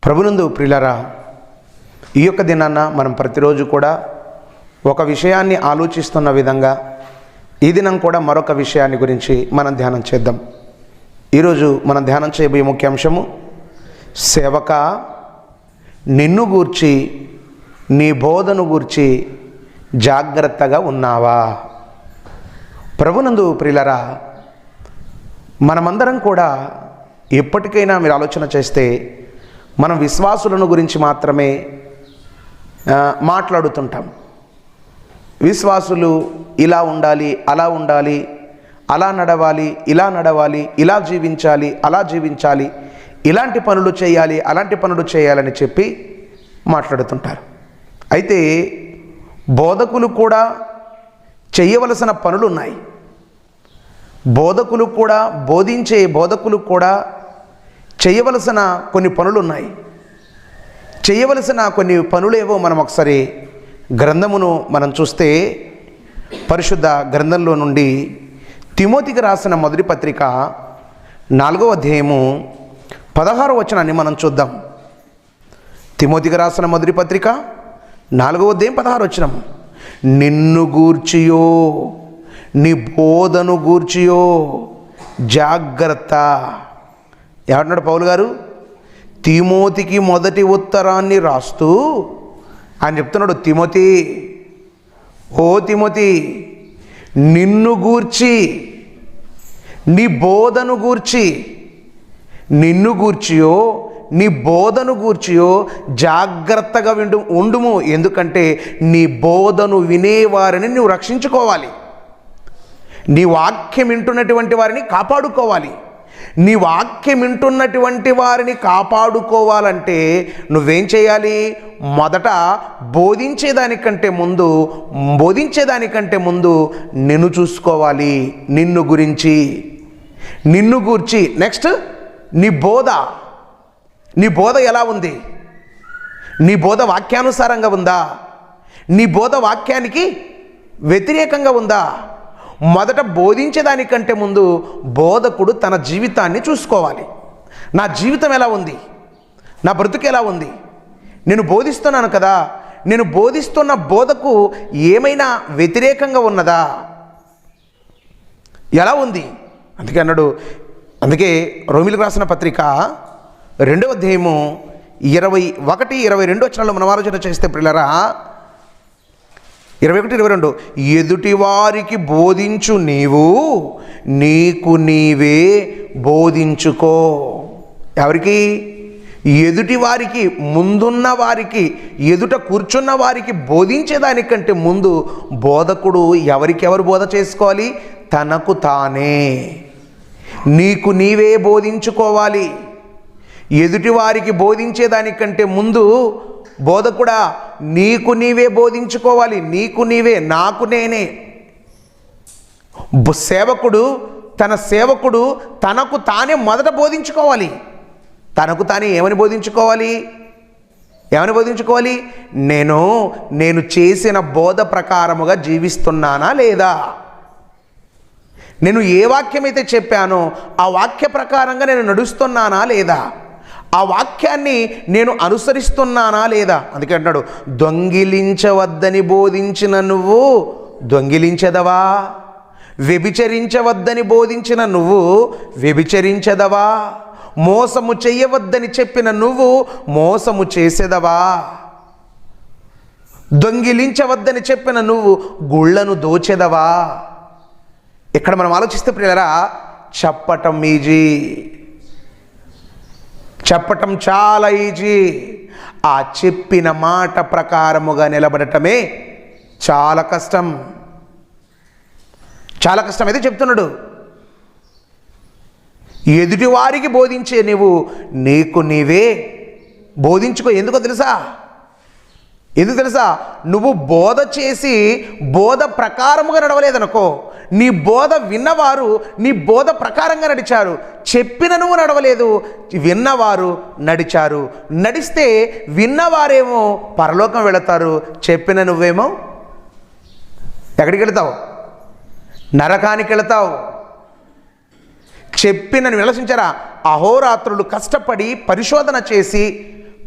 ప్రభునందు ప్రియులారా, ఈ యొక్క దినాన్న మనం ప్రతిరోజు కూడా ఒక విషయాన్ని ఆలోచిస్తున్న విధంగా ఈ దినం కూడా మరొక విషయాన్ని గురించి మనం ధ్యానం చేద్దాం. ఈరోజు మనం ధ్యానం చేయబోయే ముఖ్య అంశము, సేవక నిన్ను గూర్చి నీ బోధను గూర్చి జాగ్రత్తగా ఉన్నావా? ప్రభునందు ప్రియులారా, మనమందరం కూడా ఎప్పటికైనా మీరు ఆలోచన చేస్తే మనం విశ్వాసులను గురించి మాత్రమే మాట్లాడుతుంటాం. విశ్వాసులు ఇలా ఉండాలి, అలా ఉండాలి, అలా నడవాలి, ఇలా నడవాలి, ఇలా జీవించాలి, అలా జీవించాలి, ఇలాంటి పనులు చేయాలి, అలాంటి పనులు చేయాలని చెప్పి మాట్లాడుతుంటారు. అయితే బోధకులు కూడా చేయవలసిన పనులు ఉన్నాయి. బోధకులు కూడా బోధించే బోధకులు కూడా చేయవలసిన కొన్ని పనులు ఉన్నాయి. చేయవలసిన కొన్ని పనులేవో మనం ఒకసారి గ్రంథమును మనం చూస్తే, పరిశుద్ధ గ్రంథంలో నుండి తిమోతికి రాసిన మొదటి పత్రిక 4వ అధ్యాయము 16వ వచనాన్ని మనం చూద్దాం. తిమోతికి రాసిన మొదటి పత్రిక 4వ అధ్యాయం 16వ వచనం, నిన్ను గూర్చియో నీ బోధను గూర్చియో జాగ్రత్త. ఏమంటున్నాడు పౌలు గారు? తిమోతికి మొదటి ఉత్తరాన్ని రాస్తూ ఆయన చెప్తున్నాడు, తిమోతి, ఓ తిమోతి, నిన్ను గూర్చి నీ బోధను గూర్చి, నిన్ను గూర్చియో నీ బోధను గూర్చియో జాగ్రత్తగా ఉండుము. ఎందుకంటే నీ బోధను వినేవారిని నువ్వు రక్షించుకోవాలి. నీ వాక్యం వింటున్నటువంటి వారిని కాపాడుకోవాలి. నీ వాక్యం వింటున్నటువంటి వారిని కాపాడుకోవాలంటే నువ్వేం చేయాలి? మొదట బోధించేదానికంటే ముందు నిన్ను చూసుకోవాలి. నిన్ను గూర్చి నెక్స్ట్ నీ బోధ ఎలా ఉంది? నీ బోధ వాక్యానుసారంగా ఉందా? నీ బోధ వాక్యానికి వ్యతిరేకంగా ఉందా? మొదట బోధించేదానికంటే ముందు బోధకుడు తన జీవితాన్ని చూసుకోవాలి. నా జీవితం ఎలా ఉంది? నా బ్రతుకు ఎలా ఉంది? నేను బోధిస్తున్నాను కదా, నేను బోధిస్తున్న బోధకు ఏమైనా వ్యతిరేకంగా ఉన్నదా? ఎలా ఉంది? అందుకే రోమిలకు రాసిన పత్రిక 2వ అధ్యాయము 21-22 వచనాల్లో మనం ఆలోచన చేస్తే ప్రియులారా, 21-22, ఎదుటి వారికి బోధించు నీవు నీకు నీవే బోధించుకో. ఎవరికి? ఎదుటి వారికి, ముందున్న వారికి, ఎదుట కూర్చున్న వారికి బోధించేదానికంటే ముందు బోధకుడు ఎవరికెవరు బోధ చేసుకోవాలి? తనకు తానే, నీకు నీవే బోధించుకోవాలి. ఎదుటి వారికి బోధించేదానికంటే ముందు బోధకుడా నీకు నీవే బోధించుకోవాలి. నీకు నీవే, నాకు నేనే. సేవకుడు తనకు తానే మొదట బోధించుకోవాలి. తనకు తానే ఏమని బోధించుకోవాలి? నేను చేసిన బోధ ప్రకారముగా జీవిస్తున్నానా లేదా? నేను ఏ వాక్యమైతే చెప్పానో ఆ వాక్య ప్రకారంగా నేను నడుస్తున్నానా లేదా? ఆ వాక్యాన్ని నేను అనుసరిస్తున్నానా లేదా? అందుకే అంటాడు, దొంగిలించవద్దని బోధించిన నువ్వు దొంగిలించదవా? వ్యభిచరించవద్దని బోధించిన నువ్వు వ్యభిచరించదవా? మోసము చెయ్యవద్దని చెప్పిన నువ్వు మోసము చేసేదవా? దొంగిలించవద్దని చెప్పిన నువ్వు గుళ్ళను దోచెదవా? ఇక్కడ మనం ఆలోచిస్తే ప్రియులారా, చెప్పటం చాలా ఈజీ. ఆ చెప్పిన మాట ప్రకారముగా నిలబడటమే చాలా కష్టం. అయితే చెప్తున్నాడు, ఎదుటి వారికి బోధించే నీకు నీవే బోధించుకో. ఎందుకు తెలుసా? నువ్వు బోధ చేసి బోధ ప్రకారముగా నడవలేదనుకో, నీ బోధ విన్నవారు నీ బోధ ప్రకారంగా నడిచారు. చెప్పిన నువ్వు నడవలేదు, విన్నవారు నడిచారు. నడిస్తే విన్నవారేమో పరలోకం వెళతారు, చెప్పిన నువ్వేమో ఎక్కడికి వెళతావు? నరకానికి వెళతావు. చెప్పినని విలసించారా? అహోరాత్రులు కష్టపడి పరిశోధన చేసి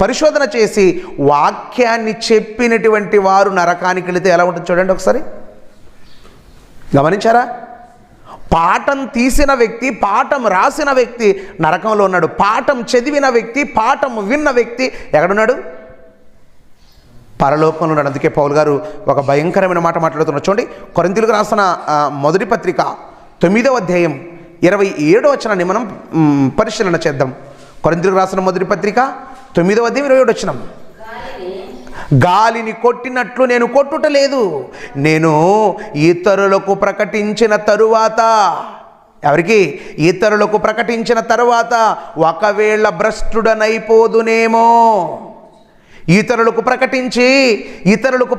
పరిశోధన చేసి వాక్యాన్ని చెప్పినటువంటి వారు నరకానికి వెళితే ఎలా ఉంటుంది చూడండి ఒకసారి. గమనించారా? పాఠం తీసిన వ్యక్తి, పాఠం రాసిన వ్యక్తి నరకంలో ఉన్నాడు. పాఠం చదివిన వ్యక్తి, పాఠం విన్న వ్యక్తి ఎక్కడున్నాడు? పరలోకంలో ఉన్నాడు. అందుకే పౌలు గారు ఒక భయంకరమైన మాట మాట్లాడుతున్నారు. చూడండి, కొరింథీయులకు రాసిన మొదటి పత్రిక 9వ అధ్యాయం 27వ వచనాన్ని మనం పరిశీలన చేద్దాం. కొరింథీయులకు రాసిన మొదటి పత్రిక 9వ అధ్యాయం 27వ వచనం. గాలిని కొట్టినట్లు నేను కొట్టుట లేదు, నేను ఇతరులకు ప్రకటించిన తరువాత. ఎవరికి? ఇతరులకు ప్రకటించిన తరువాత ఒకవేళ భ్రష్టుడనైపోదునేమో. ఇతరులకు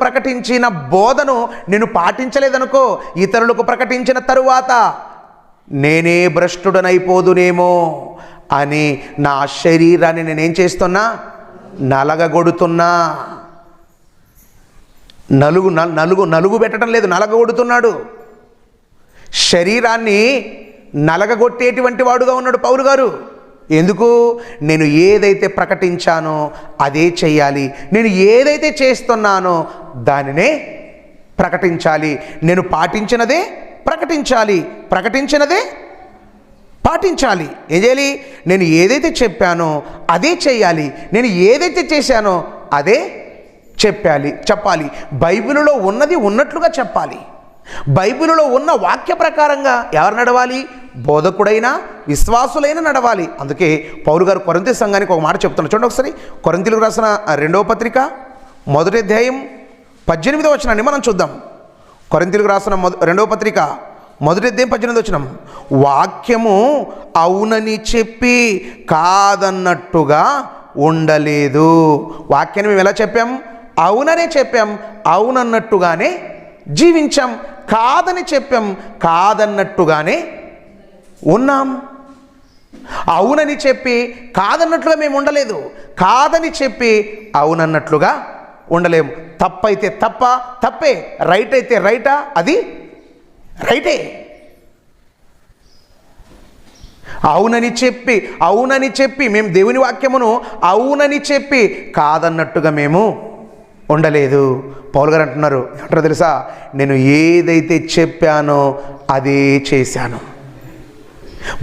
ప్రకటించిన బోధను నేను పాటించలేదనుకో, ఇతరులకు ప్రకటించిన తరువాత నేనే భ్రష్టుడనైపోదునేమో అని నా శరీరాన్ని నేనేం చేస్తున్నా? నలగగొడుతున్నా. నలుగు పెట్టడం లేదు, నలగగొడుతున్నాడు. శరీరాన్ని నలగగొట్టేటువంటి వాడుగా ఉన్నాడు పౌలు గారు. ఎందుకు? నేను ఏదైతే ప్రకటించానో అదే చెయ్యాలి, నేను ఏదైతే చేస్తున్నానో దానినే ప్రకటించాలి, నేను పాటించినదే ప్రకటించాలి, ప్రకటించినదే పాటించాలి. ఏం చేయాలి? నేను ఏదైతే చెప్పానో అదే చేయాలి, నేను ఏదైతే చేశానో అదే చెప్పాలి. బైబిలులో ఉన్నది ఉన్నట్లుగా చెప్పాలి. బైబిలులో ఉన్న వాక్య ప్రకారంగా ఎవరు నడవాలి? బోధకుడైనా విశ్వాసులైన నడవాలి. అందుకే పౌలు గారు కొరింథీ సంఘానికి ఒక మాట చెప్తున్నారు. చూడండి ఒకసారి, కొరింథీయులకు రాసిన 2వ పత్రిక 1వ అధ్యాయం 18వ వచనాన్ని మనం చూద్దాం. కొరింథీయులకు రాసిన 2వ పత్రిక 1వ అధ్యాయం 18వ వచనం. వాక్యము అవునని చెప్పి కాదన్నట్టుగా ఉండలేదు. వాక్యాన్ని మేము ఎలా చెప్పాం? అవుననే చెప్పాం, అవునన్నట్టుగానే జీవించాం. కాదని చెప్పాం, కాదన్నట్టుగానే ఉన్నాం. అవునని చెప్పి కాదన్నట్లుగా మేము ఉండలేదు, కాదని చెప్పి అవునన్నట్లుగా ఉండలేము. తప్పైతే తప్పే, రైట్ అయితే రైటా, అది రైటే. అవునని చెప్పి మేము దేవుని వాక్యమును అవునని చెప్పి కాదన్నట్టుగా మేము ఉండలేదు. పౌలు గారు ఏమంటారో తెలుసా? నేను ఏదైతే చెప్పానో అదే చేశాను.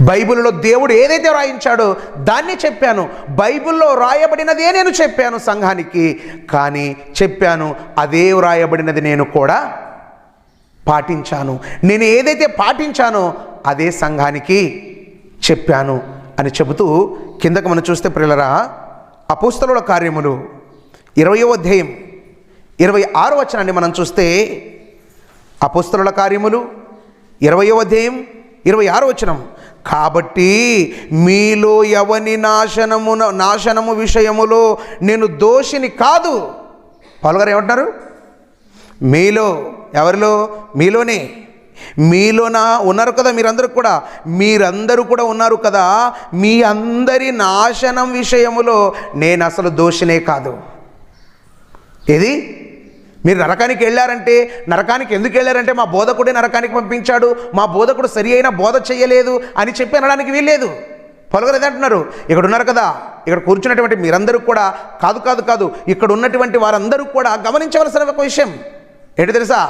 బైబిల్లో దేవుడు ఏదైతే రాయించాడో దాన్ని చెప్పాను. బైబిల్లో రాయబడినదే నేను చెప్పాను సంఘానికి, కానీ చెప్పాను అదే రాయబడినది నేను కూడా పాటించాను. నేను ఏదైతే పాటించానో అదే సంఘానికి చెప్పాను అని చెబుతూ కిందకు మనం చూస్తే ప్రియులారా, అపోస్తలుల కార్యములు 20వ అధ్యాయం 26వ వచనాన్ని మనం చూస్తే, అపోస్తలుల కార్యములు 20వ అధ్యాయం 26వ వచనం. కాబట్టి మీలో ఎవని నాశనము విషయములో నేను దోషిని కాదు. పౌలు గారు ఏమంటున్నారు? మీలో, ఎవరిలో? మీలోన ఉన్నారు కదా మీరందరూ కూడా ఉన్నారు కదా. మీ అందరి నాశనం విషయములో నేను అసలు దోషినే కాదు. ఏది? మీరు నరకానికి ఎందుకు వెళ్ళారంటే మా బోధకుడే నరకానికి పంపించాడు, మా బోధకుడు సరి అయిన బోధ చేయలేదు అని చెప్పి అనడానికి వీల్లేదు. పలువురు ఏదంటున్నారు? ఇక్కడ ఉన్నారు కదా, ఇక్కడ కూర్చున్నటువంటి మీరందరూ కూడా కాదు, ఇక్కడ ఉన్నటువంటి వారందరూ కూడా గమనించవలసిన ఒక విషయం ఏంటి తెలుసా?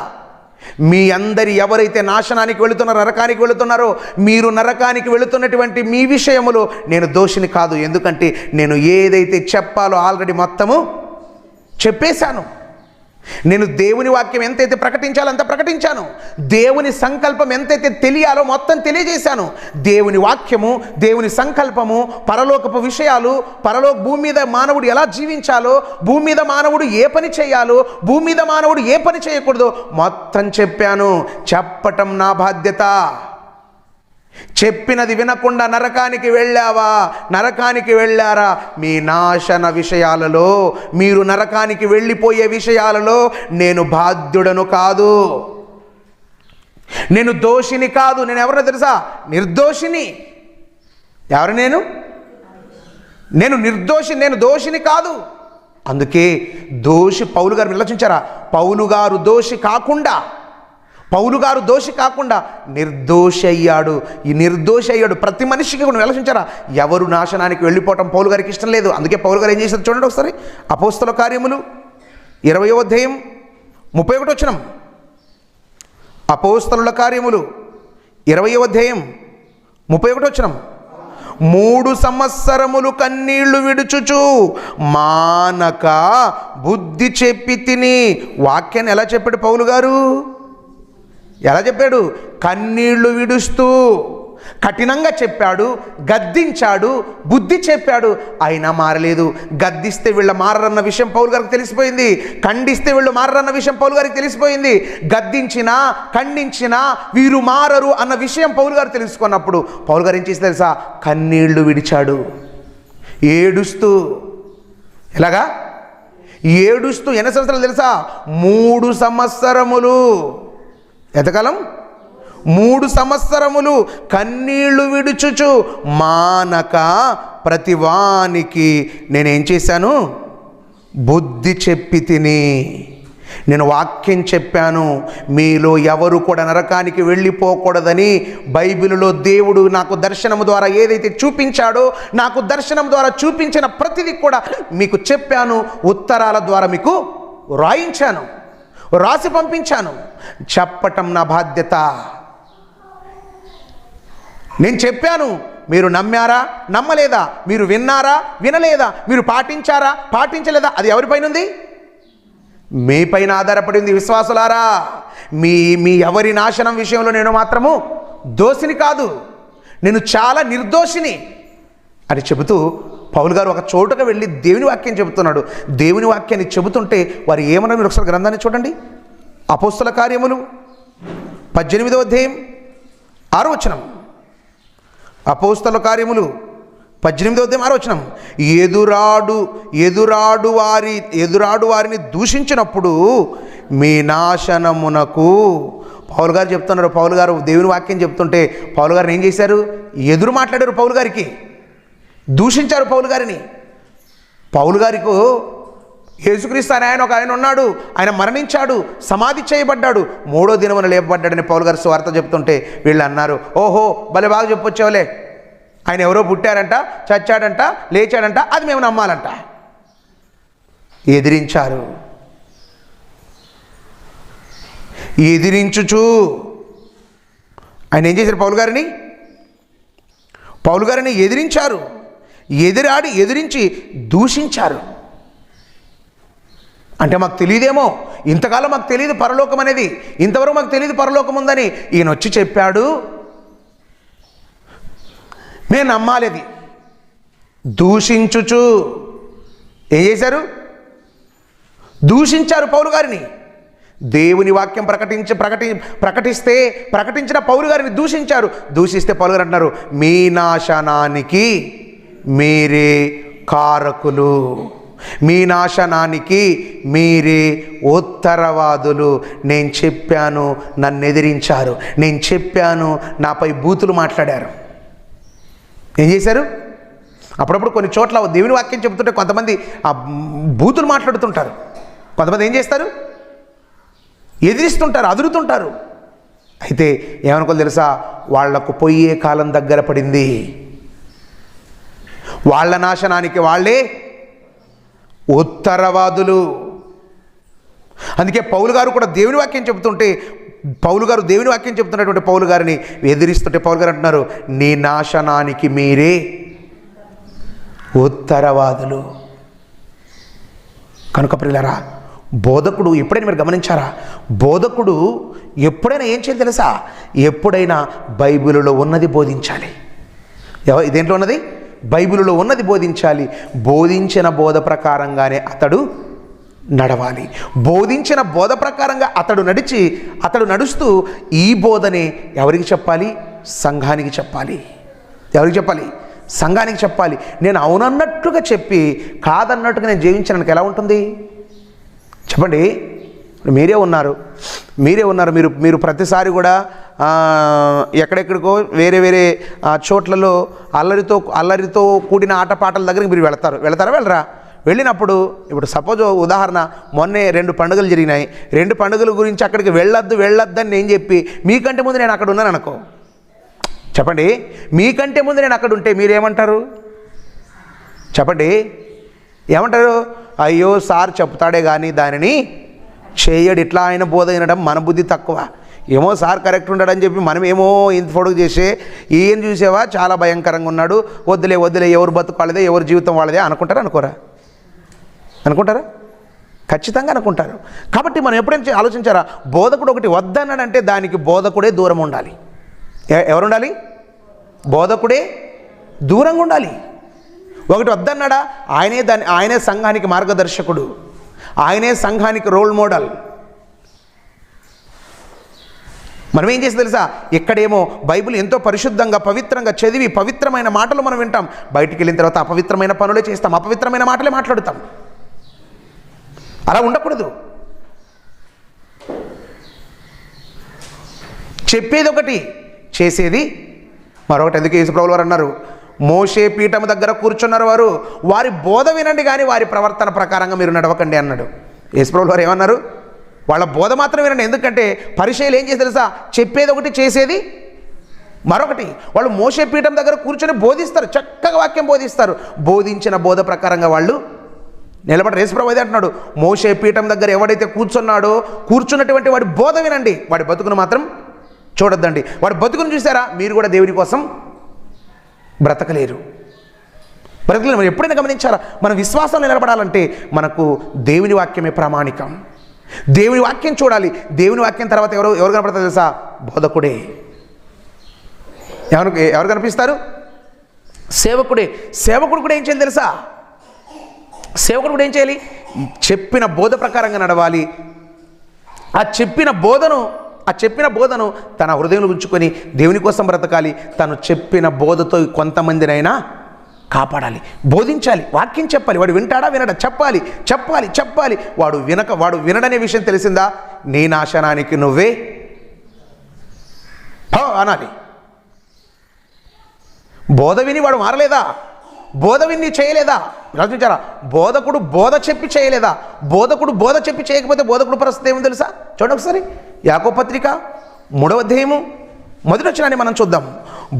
మీ అందరి ఎవరైతే నాశనానికి వెళుతున్నారో, నరకానికి వెళుతున్నారో, మీరు నరకానికి వెళుతున్నటువంటి మీ విషయములో నేను దోషిని కాదు. ఎందుకంటే నేను ఏదైతే చెప్పాలో ఆల్రెడీ మొత్తము చెప్పేశాను. నేను దేవుని వాక్యం ఎంతైతే ప్రకటించాలో అంత ప్రకటించాను. దేవుని సంకల్పం ఎంతైతే తెలియాలో మొత్తం తెలియజేశాను. దేవుని వాక్యము, దేవుని సంకల్పము, పరలోకపు విషయాలు, భూమి మీద మానవుడు ఎలా జీవించాలో, భూమి మీద మానవుడు ఏ పని చేయాలో, భూమి మీద మానవుడు ఏ పని చేయకూడదో మొత్తం చెప్పాను. చెప్పటం నా బాధ్యత. చెప్పినది వినకుండా నరకానికి వెళ్ళారా? మీ నాశన విషయాలలో, మీరు నరకానికి వెళ్ళిపోయే విషయాలలో నేను బాధ్యుడను కాదు, నేను దోషిని కాదు. నేను ఎవరో తెలుసా? నిర్దోషిని. ఎవరు నేను నిర్దోషి, నేను దోషిని కాదు. అందుకే పౌలు గారు నిర్లక్షించారా? పౌలు గారు దోషి కాకుండా, పౌలు గారు దోషి కాకుండా నిర్దోషి అయ్యాడు. ఈ నిర్దోషి అయ్యాడు. ప్రతి మనిషికి కూడా ఆలోచించారా, ఎవరు నాశనానికి వెళ్ళిపోవటం పౌలు గారికి ఇష్టం లేదు. అందుకే పౌలు గారు ఏం చేశారు చూడండి ఒకసారి. అపోస్తల కార్యములు 20వ అధ్యాయం 31వ వచనం. అపోస్తలుల కార్యములు 20వ అధ్యాయం 31వ వచనం. 3 సంవత్సరములు కన్నీళ్లు విడుచుచు మానక బుద్ధి చెప్పి తిని. వాక్యాన్ని ఎలా చెప్పాడు పౌలు గారు? ఎలా చెప్పాడు? కన్నీళ్లు విడుస్తూ కఠినంగా చెప్పాడు, గద్దించాడు, బుద్ధి చెప్పాడు. అయినా మారలేదు. గద్దిస్తే వీళ్ళు మారరన్న విషయం పౌలు గారికి తెలిసిపోయింది. ఖండిస్తే వీళ్ళు మారరన్న విషయం పౌలు గారికి తెలిసిపోయింది. గద్దించినా ఖండించినా వీరు మారరు అన్న విషయం పౌలు గారు తెలుసుకున్నప్పుడు పౌలు గారు ఏం చేసి తెలుసా? కన్నీళ్లు విడిచాడు. ఏడుస్తూ. ఎలాగా? ఏడుస్తూ. ఎన్ని సంవత్సరాలు తెలుసా? 3 సంవత్సరములు. ఎంతకాలం? 3 సంవత్సరములు కన్నీళ్లు విడుచుచు మానక ప్రతివానికి నేనేం చేశాను? బుద్ధి చెప్పి తిని. నేను వాక్యం చెప్పాను, మీలో ఎవరు కూడా నరకానికి వెళ్ళిపోకూడదని. బైబిలులో దేవుడు నాకు దర్శనం ద్వారా ఏదైతే చూపించాడో, నాకు దర్శనం ద్వారా చూపించిన ప్రతిదీ కూడా మీకు చెప్పాను. ఉత్తరాల ద్వారా మీకు రాయించాను, రాసి పంపించాను. చెప్పటం నా బాధ్యత. నేను చెప్పాను, మీరు నమ్మారా నమ్మలేదా, మీరు విన్నారా వినలేదా, మీరు పాటించారా పాటించలేదా, అది ఎవరిపైన ఉంది? మీ పైన ఆధారపడి ఉంది. విశ్వాసులారా, మీ ఎవరి నాశనం విషయంలో నేను మాత్రము దోషిని కాదు, నేను చాలా నిర్దోషిని అని చెబుతూ పౌలు గారు ఒక చోటుగా వెళ్ళి దేవుని వాక్యం చెబుతున్నాడు. దేవుని వాక్యాన్ని చెబుతుంటే వారు ఏమన్నా, మీరు ఒకసారి గ్రంథాన్ని చూడండి. అపోస్తల కార్యములు 18వ అధ్యాయం 6వ వచనం. అపోస్తల కార్యములు 18వ అధ్యాయం 6వ వచనం. ఎదురాడు వారిని దూషించినప్పుడు మీ నాశనమునకు. పౌలు గారు చెప్తున్నారు. పౌలు గారు దేవుని వాక్యం చెప్తుంటే పౌలు గారిని ఏం చేశారు? ఎదురు మాట్లాడారు. పౌలు గారికి దూషించారు. పౌలు గారిని. పౌలు గారికి యేసుక్రీస్తు ఆయన ఒక ఆయన ఉన్నాడు, ఆయన మరణించాడు, సమాధి చేయబడ్డాడు, 3వ దినమున లేపబడ్డాడని పౌలు గారు సువార్త చెప్తుంటే వీళ్ళు అన్నారు, ఓహో భలే బాగా చెప్పొచ్చావులే, ఆయన ఎవరో పుట్టారంట, చచ్చాడంట, లేచాడంట, అది మేము నమ్మాలంట. ఎదిరించారు. ఎదిరించుచు ఆయన ఏం చేశారు? పౌలు గారిని ఎదిరించారు. ఎదిరించి దూషించారు. అంటే మాకు తెలియదేమో, ఇంతకాలం మాకు తెలియదు పరలోకం అనేది, ఇంతవరకు మాకు తెలియదు పరలోకం ఉందని. ఈయన వచ్చి చెప్పాడు, మేము నమ్మాలి. దూషించుచు ఏం చేశారు? దూషించారు పౌలు గారిని. దేవుని వాక్యం ప్రకటించిన పౌలు గారిని దూషించారు. దూషిస్తే పౌలు గారు అంటున్నారు, మీ నాశనానికి మీరే కారకులు, మీ నాశనానికి మీరే ఉత్తరవాదులు. నేను చెప్పాను, నన్ను ఎదిరించారు. నేను చెప్పాను, నాపై బూతులు మాట్లాడారు. ఏం చేశారు? అప్పుడప్పుడు కొన్ని చోట్ల దేవుని వాక్యం చెబుతుంటే కొంతమంది ఆ బూతులు మాట్లాడుతుంటారు. కొంతమంది ఏం చేస్తారు? ఎదిరిస్తుంటారు, అదురుతుంటారు. అయితే ఏమనుకోవాలి తెలుసా? వాళ్లకు పోయే కాలం దగ్గర పడింది. వాళ్ళ నాశనానికి వాళ్ళే ఉత్తరవాదులు. అందుకే పౌలు గారు కూడా దేవుని వాక్యం చెబుతుంటే, దేవుని వాక్యం చెబుతున్నటువంటి పౌలు గారిని ఎదిరిస్తుంటే పౌలు గారు అంటున్నారు, నీ నాశనానికి మీరే ఉత్తరవాదులు. కనుక ప్రియులారా, బోధకుడు ఎప్పుడైనా మీరు గమనించారా? బోధకుడు ఎప్పుడైనా ఏం చేయాలి తెలుసా? ఎప్పుడైనా బైబిలులో ఉన్నది బోధించాలి. ఇదేంట్లో ఉన్నది? బైబిలులో ఉన్నది బోధించాలి. బోధించిన బోధ ప్రకారంగానే అతడు నడవాలి. బోధించిన బోధ ప్రకారంగా అతడు నడుస్తూ ఈ బోధనే ఎవరికి చెప్పాలి? సంఘానికి చెప్పాలి. ఎవరికి చెప్పాలి? సంఘానికి చెప్పాలి. నేను అవునన్నట్టుగా చెప్పి కాదన్నట్టుగా నేను జీవించడానికి ఎలా ఉంటుంది చెప్పండి? మీరే ఉన్నారు. మీరు ప్రతిసారి కూడా ఎక్కడెక్కడికో వేరే చోట్లలో అల్లరితో కూడిన ఆటపాటల దగ్గరికి మీరు వెళ్తారా? వెళ్ళరా? వెళ్ళినప్పుడు ఇప్పుడు సపోజ్ ఉదాహరణ మొన్నే 2 పండుగలు జరిగినాయి. 2 పండుగల గురించి అక్కడికి వెళ్ళొద్దని నేను చెప్పి మీకంటే ముందు నేను అక్కడ ఉన్నాను అనుకో, చెప్పండి, మీకంటే ముందు నేను అక్కడ ఉంటే మీరేమంటారు? చెప్పండి, ఏమంటారు? అయ్యో సార్ చెప్తాడే కానీ దానిని చేయడు, ఇట్లా ఆయన బోధ వినడం మన బుద్ధి తక్కువ, ఏమో సార్ కరెక్ట్ ఉండడని చెప్పి మనం ఏమో ఇంత పొడుగు చేసే ఈయన చూసేవా చాలా భయంకరంగా ఉన్నాడు, వద్దులే ఎవరు బతుకాలదే ఎవరి జీవితం వాళ్ళదే అనుకుంటారా? ఖచ్చితంగా అనుకుంటారు. కాబట్టి మనం ఎప్పుడైనా ఆలోచించారా, బోధకుడు ఒకటి వద్దన్నాడంటే దానికి బోధకుడే దూరం ఉండాలి. ఎవరుండాలి? బోధకుడే దూరంగా ఉండాలి. ఒకటి వద్దన్నాడా, ఆయనే సంఘానికి మార్గదర్శకుడు, ఆయనే సంఘానికి రోల్ మోడల్. మనం ఏం చేసి తెలుసా, ఇక్కడేమో బైబిల్ ఎంతో పరిశుద్ధంగా పవిత్రంగా చదివి పవిత్రమైన మాటలు మనం వింటాం, బయటికి వెళ్ళిన తర్వాత అపవిత్రమైన పనులే చేస్తాం, అపవిత్రమైన మాటలే మాట్లాడుతాం. అలా ఉండకూడదు. చెప్పేది ఒకటి, చేసేది మరొకటి. ఎందుకు యేసుప్రభులు వారు అన్నారు, మోషే పీఠం దగ్గర కూర్చున్నారు వారి బోధ వినండి కానీ వారి ప్రవర్తన ప్రకారంగా మీరు నడవకండి అన్నాడు. యేసుప్రభులు వారు ఏమన్నారు, వాళ్ళ బోధ మాత్రం వినండి. ఎందుకంటే పరిచయులు ఏం చేసి తెలుసా, చెప్పేది ఒకటి చేసేది మరొకటి. వాళ్ళు మోషే పీఠం దగ్గర కూర్చొని బోధిస్తారు, చక్కగా వాక్యం బోధిస్తారు, బోధించిన బోధ ప్రకారంగా వాళ్ళు నిలబడరు. యేసుప్రభువు అదే అంటున్నాడు, మోషే పీఠం దగ్గర ఎవడైతే కూర్చున్నాడో కూర్చున్నటువంటి వాడి బోధ వినండి, వాడి బతుకును మాత్రం చూడొద్దండి. వాడి బతుకును చూసారా, మీరు కూడా దేవుని కోసం బ్రతకలేరు. మరి ఎప్పుడైనా గమనించారా, మన విశ్వాసం నిలబడాలంటే మనకు దేవుని వాక్యమే ప్రామాణికం. దేవుని వాక్యం చూడాలి. దేవుని వాక్యం తర్వాత ఎవరు కనపడతారు తెలుసా, బోధకుడే. ఎవరు కనిపిస్తారు? సేవకుడే. సేవకుడు కూడా ఏం చేయాలి తెలుసా, సేవకుడు కూడా ఏం చేయాలి, చెప్పిన బోధ ప్రకారంగా నడవాలి. ఆ చెప్పిన బోధను తన హృదయంలో ఉంచుకొని దేవుని కోసం బ్రతకాలి. తను చెప్పిన బోధతో కొంతమందినైనా కాపాడాలి, బోధించాలి, వాక్యం చెప్పాలి. వాడు వింటాడా వినడా, చెప్పాలి. వాడు వినడనే విషయం తెలిసిందా, నీ నాశనానికి నువ్వే అనాలి. బోధ విని వాడు మారలేదా, బోధ విని చేయలేదా, ఆలోచించారా? బోధకుడు బోధ చెప్పి చేయలేదా, బోధకుడు బోధ చెప్పి చేయకపోతే బోధకుడు పరిస్థితి ఏమో తెలుసా? చూడండి ఒకసారి, యాకోబు పత్రిక 3వ అధ్యాయము 1వ వచనాన్ని మనం చూద్దాం.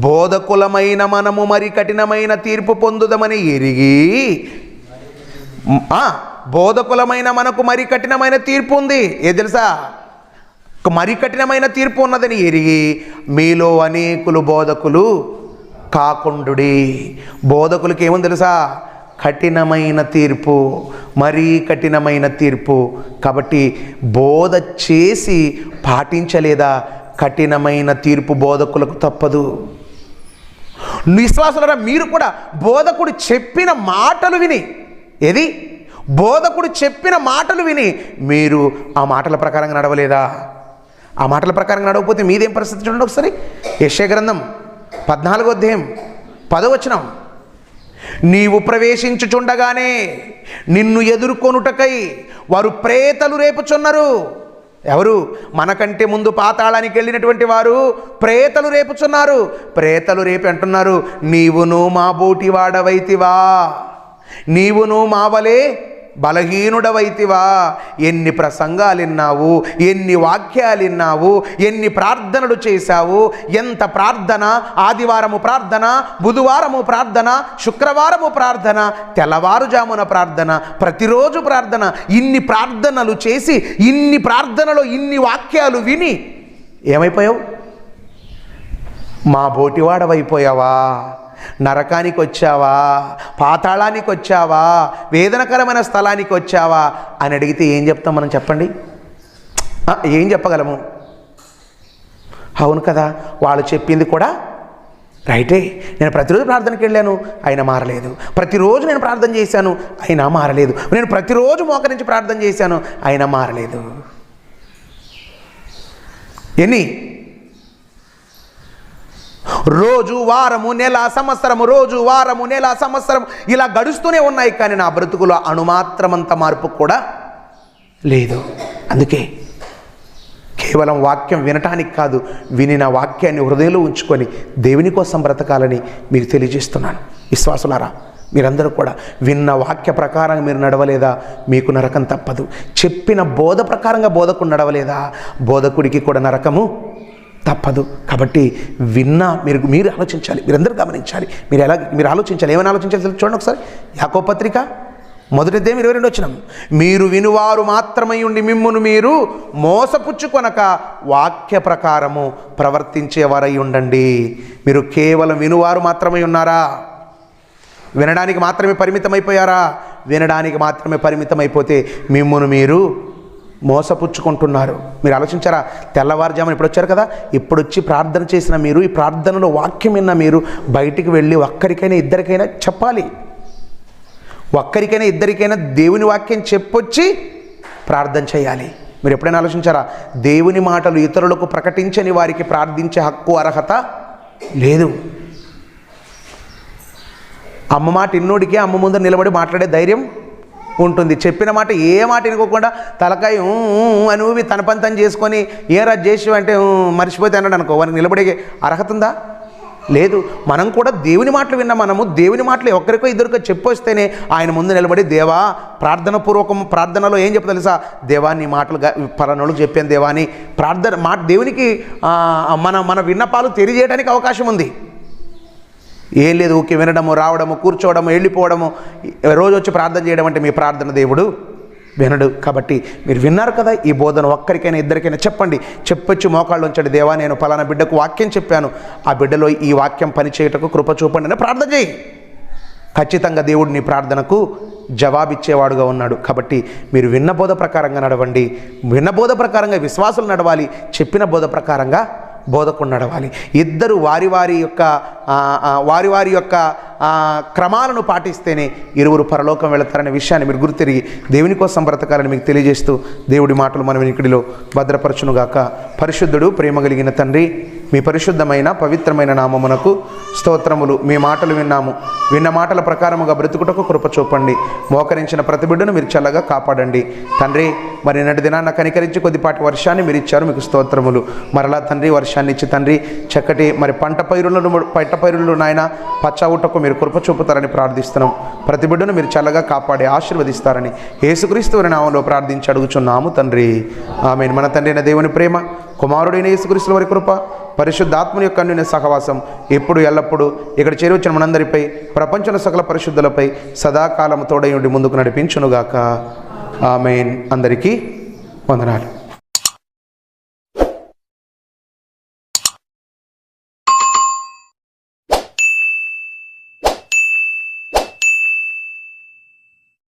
బోధకులమైన మనము మరి కఠినమైన తీర్పు పొందుదమని ఎరిగి, బోధకులమైన మనకు మరి కఠినమైన తీర్పు ఉంది. ఏ తెలుసా, మరి కఠినమైన తీర్పు ఉన్నదని ఎరిగి మీలో అనేకులు బోధకులు కాకుండుడి. బోధకులకి ఏముంది తెలుసా, కఠినమైన తీర్పు, మరీ కఠినమైన తీర్పు. కాబట్టి బోధ చేసి పాటించలేదా, కఠినమైన తీర్పు బోధకులకు తప్పదు. విశ్వాసులారా, మీరు కూడా బోధకుడు చెప్పిన మాటలు విని, బోధకుడు చెప్పిన మాటలు విని మీరు ఆ మాటల ప్రకారంగా నడవలేదా? ఆ మాటల ప్రకారంగా నడవకపోతే మీదేం పరిస్థితి చూడండి ఒకసారి. యెషయా గ్రంథం 14వ అధ్యాయం 10వ వచనం, నీవు ప్రవేశించుచుండగానే నిన్ను ఎదుర్కొనుటకై వారు ప్రేతలు రేపుచున్నారు. ఎవరు? మనకంటే ముందు పాతాళానికి వెళ్ళినటువంటి వారు ప్రేతలు రేపుచున్నారు. ప్రేతలు రేపి అంటున్నారు, నీవును మా బోటి వాడవైతివా, నీవును మా వలే బలహీనుడవైతివా. ఎన్ని ప్రసంగాలు విన్నావు, ఎన్ని వాక్యాలు విన్నావు, ఎన్ని ప్రార్థనలు చేశావు, ఎంత ప్రార్థన, ఆదివారము ప్రార్థన, బుధవారము ప్రార్థన, శుక్రవారము ప్రార్థన, తెల్లవారుజామున ప్రార్థన, ప్రతిరోజు ప్రార్థన. ఇన్ని ప్రార్థనలు చేసి, ఇన్ని ప్రార్థనలో ఇన్ని వాక్యాలు విని ఏమైపోయావు? మా బోటివాడవైపోయావా? నరకానికి వచ్చావా, పాతాళానికి వచ్చావా, వేదనకరమైన స్థలానికి వచ్చావా అని అడిగితే ఏం చెప్తాం మనం? చెప్పండి, ఏం చెప్పగలము? అవును కదా, వాళ్ళు చెప్పింది కూడా రైటే. నేను ప్రతిరోజు ప్రార్థనకి వెళ్ళాను, అయినా మారలేదు. ప్రతిరోజు నేను ప్రార్థన చేశాను, అయినా మారలేదు. నేను ప్రతిరోజు మోకరించి ప్రార్థన చేశాను, అయినా మారలేదు. ఎన్ని రోజు, వారము, నెల, సంవత్సరము, రోజు, వారము, నెల, సంవత్సరం ఇలా గడుస్తూనే ఉన్నాయి, కానీ నా బ్రతుకులో అణుమాత్రమంత మార్పు కూడా లేదు. అందుకే కేవలం వాక్యం వినటానికి కాదు, వినిన వాక్యాన్ని హృదయంలో ఉంచుకొని దేవుని కోసం బ్రతకాలని మీకు తెలియజేస్తున్నాను. విశ్వాసులారా, మీరందరూ కూడా విన్న వాక్య ప్రకారంగా మీరు నడవలేదా, మీకు నరకం తప్పదు. చెప్పిన బోధ ప్రకారంగా బోధకుడు నడవలేదా, బోధకుడికి కూడా నరకము తప్పదు. కాబట్టి విన్నా మీరు ఆలోచించాలి, మీరందరూ గమనించాలి. మీరు ఆలోచించాలి. ఏమైనా ఆలోచించాలి చూడండి ఒకసారి. యాకోబు పత్రిక 1:22 మీరు వినువారు మాత్రమై ఉండి మిమ్మును మీరు మోసపుచ్చుకొనక వాక్య ప్రకారము ప్రవర్తించేవారై ఉండండి. మీరు కేవలం వినువారు మాత్రమై ఉన్నారా? వినడానికి మాత్రమే పరిమితమైపోయారా? వినడానికి మాత్రమే పరిమితమైపోతే మిమ్మును మీరు మోసపుచ్చుకుంటున్నారు. మీరు ఆలోచించారా? తెల్లవారుజామున ఇప్పుడు వచ్చారు కదా, ఇప్పుడు వచ్చి ప్రార్థన చేసిన మీరు, ఈ ప్రార్థనలో వాక్యం విన్న మీరు బయటికి వెళ్ళి ఒక్కరికైనా ఇద్దరికైనా చెప్పాలి. ఒక్కరికైనా ఇద్దరికైనా దేవుని వాక్యం చెప్పొచ్చి ప్రార్థన చేయాలి. మీరు ఎప్పుడైనా ఆలోచించారా? దేవుని మాటలు ఇతరులకు ప్రకటించని వారికి ప్రార్థించే హక్కు, అర్హత లేదు. అమ్మ మాట ఇన్నోడికి అమ్మ ముందు నిలబడి మాట్లాడే ధైర్యం ఉంటుంది. చెప్పిన మాట ఏ మాట వినుకోకుండా తలకాయ అని ఊవి తన పని తను చేసుకొని ఏ రాజు చేసి అంటే మర్చిపోతే అన్నాడు అనుకో, వానికి నిలబడే అర్హత ఉందా? లేదు. మనం కూడా దేవుని మాటలు విన్న మనము దేవుని మాటలు ఒకరికో ఇద్దరికో చెప్పొస్తేనే ఆయన ముందు నిలబడి దేవా ప్రార్థనలో ఏం చెప్పు తెలుసా? దేవా నీ మాటలు పలానోళ్ళకి చెప్పాను దేవా అని మాట దేవునికి మన విన్నపాలు తెలియజేయడానికి అవకాశం ఉంది. ఏం లేదు, ఊకే వినడము, రావడము, కూర్చోవడము, వెళ్ళిపోవడము, రోజు వచ్చి ప్రార్థన చేయడం అంటే మీ ప్రార్థన దేవుడు వినడు. కాబట్టి మీరు విన్నారు కదా, ఈ బోధన ఒక్కరికైనా ఇద్దరికైనా చెప్పండి. చెప్పొచ్చి మోకాళ్ళు ఉంచండి. దేవా నేను పలానా బిడ్డకు వాక్యం చెప్పాను, ఆ బిడ్డలో ఈ వాక్యం పనిచేయటకు కృప చూపండి అని ప్రార్థన చేయి. ఖచ్చితంగా దేవుడు నీ ప్రార్థనకు జవాబిచ్చేవాడుగా ఉన్నాడు. కాబట్టి మీరు విన్న బోధ ప్రకారంగా నడవండి. విన్న బోధ ప్రకారంగా విశ్వాసులు నడవాలి, చెప్పిన బోధ ప్రకారంగా బోధకుడు నడవాలి. ఇద్దరు వారి వారి యొక్క క్రమాలను పాటిస్తేనే ఇరువురు పరలోకం వెళతారనే విషయాన్ని మీరు గుర్తిరిగి దేవుని కోసం బ్రతకాలని మీకు తెలియజేస్తూ దేవుడి మాటలు మనం వినికిడిలో భద్రపరచునుగాక. పరిశుద్ధుడు, ప్రేమ కలిగిన తండ్రి, మీ పరిశుద్ధమైన పవిత్రమైన నామమునకు స్తోత్రములు. మీ మాటలు విన్నాము, విన్న మాటల ప్రకారముగా బ్రతుకుటకు కృప చూపండి. మోకరించిన ప్రతి బిడ్డను మీరు చల్లగా కాపాడండి తండ్రి. మరి నిన్నటి దినాన్న కనికరించి కొద్దిపాటి వర్షాన్ని మీరు ఇచ్చారు, మీకు స్తోత్రములు. మరలా తండ్రి వర్షాన్ని ఇచ్చి తండ్రి చక్కటి మరి పంట పైరులను నాయన పచ్చవుటకు మీరు కృప చూపుతారని ప్రార్థిస్తున్నాం. ప్రతి బిడ్డను మీరు చల్లగా కాపాడి ఆశీర్వదిస్తారని యేసుక్రీస్తు వారి నామంలో ప్రార్థించి అడుగుచున్నాము తండ్రి, ఆమేన్. మన తండ్రి అయిన దేవుని ప్రేమ, కుమారుడైన యేసుక్రీస్తు వారి కృప, పరిశుద్ధాత్మని యొక్క అన్యోన్య సహవాసం ఎప్పుడు ఎల్లప్పుడూ ఇక్కడ చేరువచ్చిన మనందరిపై, ప్రపంచంలో సకల పరిశుద్ధులపై సదాకాలం తోడై ఉండి ముందుకు నడిపించునుగాక. ఆమేన్. అందరికీ వందనాలు.